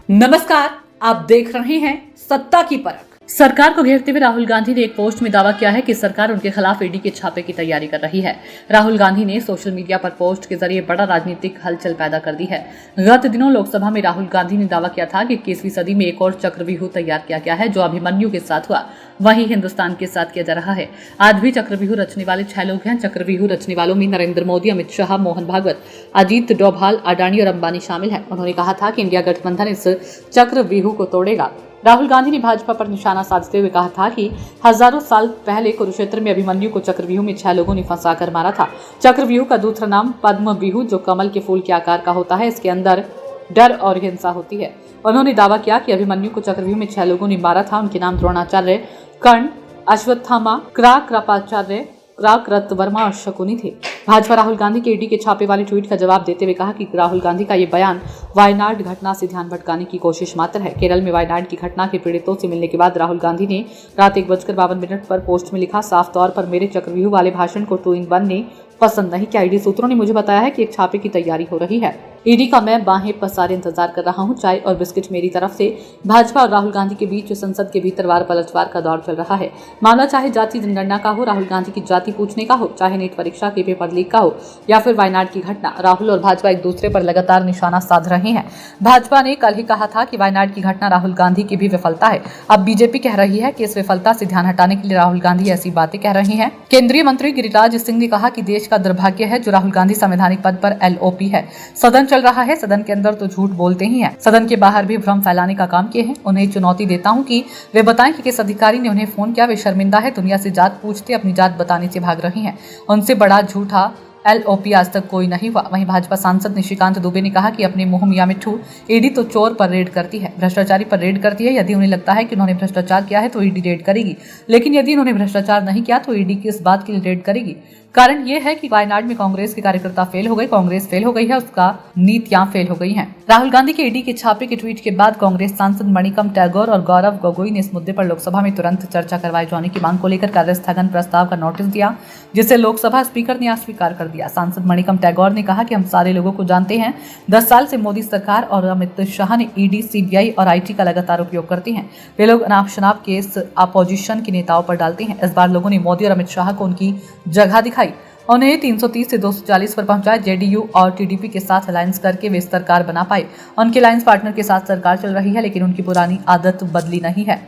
नमस्कार, आप देख रहे हैं सत्ता की परख। सरकार को घेरते हुए राहुल गांधी ने एक पोस्ट में दावा किया है कि सरकार उनके खिलाफ ईडी के छापे की तैयारी कर रही है। राहुल गांधी ने सोशल मीडिया पर पोस्ट के जरिए बड़ा राजनीतिक हलचल पैदा कर दी है। गत दिनों लोकसभा में राहुल गांधी ने दावा किया था कि 21वीं सदी में एक और चक्रव्यूह तैयार किया गया है, जो अभिमन्यु के साथ हुआ वही हिंदुस्तान के साथ किया जा रहा है। आज भी चक्रव्यूह रचने वाले 6 लोग हैं। चक्रव्यूह रचने वालों में नरेंद्र मोदी, अमित शाह, मोहन भागवत, अजीत डोभाल, अडानी और अंबानी शामिल हैं। उन्होंने कहा था कि इंडिया गठबंधन इस चक्रव्यूह को तोड़ेगा। राहुल गांधी ने भाजपा पर निशाना साधते हुए कहा था कि हजारों साल पहले कुरुक्षेत्र में अभिमन्यु को चक्रव्यूह में 6 लोगों ने फंसाकर मारा था। चक्रव्यूह का दूसरा नाम पद्म व्यूह, जो कमल के फूल के आकार का होता है, इसके अंदर डर और हिंसा होती है। उन्होंने दावा किया कि अभिमन्यु को चक्रव्यूह में 6 लोगों ने मारा था। उनके नाम द्रोणाचार्य, कर्ण, अश्वत्थामा, कृपाचार्य, कृतवर्मा और शकुनी थे। भाजपा राहुल गांधी के ईडी के छापे वाले ट्वीट का जवाब देते हुए कहा कि राहुल गांधी का ये बयान वायनाड घटना से ध्यान भटकाने की कोशिश मात्र है। केरल में वायनाड की घटना के पीड़ितों से मिलने के बाद राहुल गांधी ने रात 1:52 पर पोस्ट में लिखा, साफ तौर पर मेरे चक्रव्यूह वाले भाषण को 2 in 1 ने पसंद नहीं किया। ईडी सूत्रों ने मुझे बताया है कि एक छापे की तैयारी हो रही है। ईडी का मैं बाहें पसारे इंतजार कर रहा हूं। चाय और बिस्किट मेरी तरफ से। भाजपा और राहुल गांधी के बीच संसद के भीतर वार पलटवार का दौर चल रहा है। मामला चाहे जाति जनगणना का हो, राहुल गांधी की जाति पूछने का हो, चाहे नीट परीक्षा के पेपर लीक का हो या फिर वायनाड की घटना, राहुल और भाजपा एक दूसरे पर लगातार निशाना साध रहे हैं। भाजपा ने कल ही कहा था कि वायनाड की घटना राहुल गांधी की भी विफलता है। अब बीजेपी कह रही है कि इस विफलता से ध्यान हटाने के लिए राहुल गांधी ऐसी बातें कह रहे हैं। केंद्रीय मंत्री गिरिराज सिंह ने कहा कि देश का दुर्भाग्य है जो राहुल गांधी संवैधानिक पद पर LOP है। सदन चल रहा है, सदन के अंदर तो झूठ बोलते ही हैं, सदन के बाहर भी भ्रम फैलाने का काम किए हैं। उन्हें चुनौती देता हूं कि वे बताएं कि किस अधिकारी ने उन्हें फोन किया। वे शर्मिंदा है, दुनिया से जात पूछते अपनी जात बताने से भाग रही हैं। उनसे बड़ा झूठा LOP आज तक कोई नहीं हुआ। वहीं भाजपा सांसद निशिकांत दुबे ने कहा कि अपने मुंह मियां मिट्ठू, ईडी तो चोर पर रेड करती है, भ्रष्टाचारी पर रेड करती है। यदि उन्हें लगता है कि उन्होंने भ्रष्टाचार किया है तो ईडी रेड करेगी, लेकिन यदि उन्होंने भ्रष्टाचार नहीं किया तो ईडी किस बात के लिए रेड करेगी। कारण यह है कि वायनाड में कांग्रेस के कार्यकर्ता फेल हो गए, कांग्रेस फेल हो गई है, उसका नीतियां फेल हो गई हैं। राहुल गांधी के ईडी के छापे के ट्वीट के बाद कांग्रेस सांसद मणिकम टैगोर और गौरव गोगोई ने इस मुद्दे पर लोकसभा में तुरंत चर्चा करवाए जाने की मांग को लेकर कार्यस्थगन प्रस्ताव का नोटिस दिया, जिसे लोकसभा स्पीकर ने अस्वीकार कर दिया। सांसद मणिकम टैगोर ने कहा कि हम सारे लोगों को जानते हैं, 10 साल से मोदी सरकार और अमित शाह ने ईडी, CBI और IT का लगातार उपयोग करते हैं। वे लोग अनाप शनाप केस अपोजिशन के नेताओं पर डालते हैं। इस बार लोगों ने मोदी और अमित शाह को उनकी जगह दिखाई, उन्हें 330 से 240 पर पहुंचाया। JDU और TDP के साथ अलायंस करके वे सरकार बना पाए। उनके अलायंस पार्टनर के साथ सरकार चल रही है, लेकिन उनकी पुरानी आदत बदली नहीं है।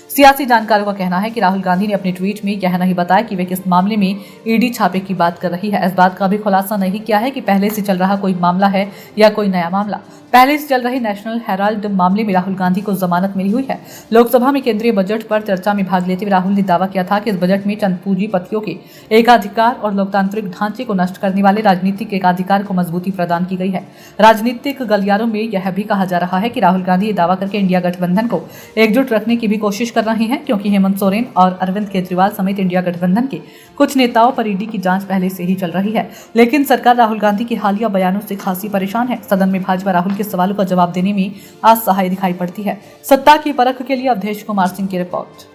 सियासी जानकारों का कहना है कि राहुल गांधी ने अपने ट्वीट में यह नहीं बताया कि वे किस मामले में ईडी छापे की बात कर रही है। इस बात का भी खुलासा नहीं किया है कि पहले से चल रहा कोई मामला है या कोई नया मामला। पहले से चल रहे नेशनल हेराल्ड मामले में राहुल गांधी को जमानत मिली हुई है। लोकसभा में केंद्रीय बजट पर चर्चा में भाग लेते हुए राहुल ने दावा किया था कि इस बजट में चंद पूंजीपतियों के एकाधिकार और लोकतांत्रिक ढांचे को नष्ट करने वाले राजनीतिक एकाधिकार को मजबूती प्रदान की गई है। राजनीतिक गलियारों में यह भी कहा जा रहा है कि राहुल गांधी ये दावा करके इंडिया गठबंधन को एकजुट रखने की भी कोशिश कर रहे हैं, क्योंकि हेमंत सोरेन और अरविंद केजरीवाल समेत इंडिया गठबंधन के कुछ नेताओं पर ईडी की जांच पहले से ही चल रही है। लेकिन सरकार राहुल गांधी के हालिया बयानों से खासी परेशान है। सदन में भाजपा राहुल के सवालों का जवाब देने में असहाय दिखाई पड़ती है। सत्ता की परख के लिए अवधेश कुमार सिंह की रिपोर्ट।